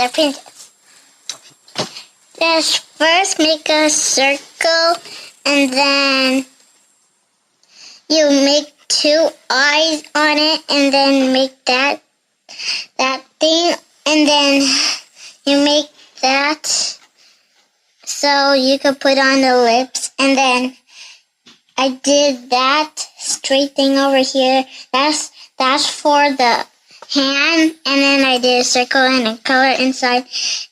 the princess. Just first make a circle, and then you make 2 eyes on it, and then make that thing, and then you make that so you could put on the lips, and then I did that straight thing over here. That's for the hand, and then I did a circle and a color inside,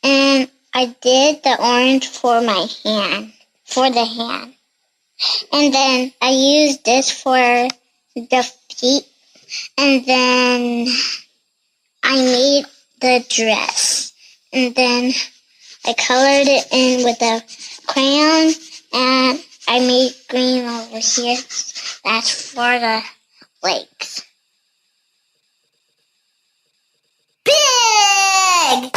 and I did the orange for my hand, for the hand. And then I used this for the feet, and then I made the dress, and then I colored it in with a crayon, and I made green over here. That's for the legs. Big!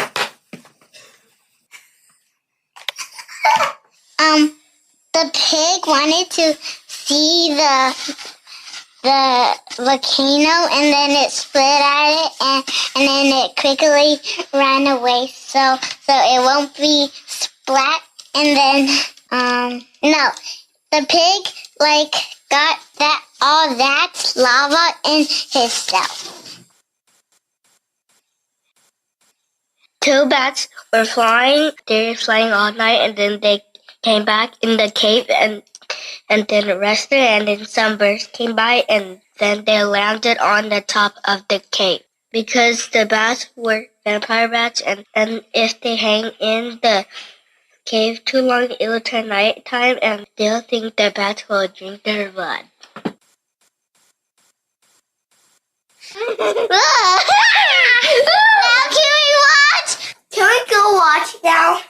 The pig wanted to see the volcano, and then it split at it, and then it quickly ran away, so it won't be splat. And then no, the pig got all that lava in himself. 2 bats were flying. They were flying all night, and then they came back in the cave and then rested, and then some birds came by, and then they landed on the top of the cave. Because the bats were vampire bats, and if they hang in the cave too long, it will turn nighttime, and they'll think the bats will drink their blood. Now can we watch? Can we go watch now?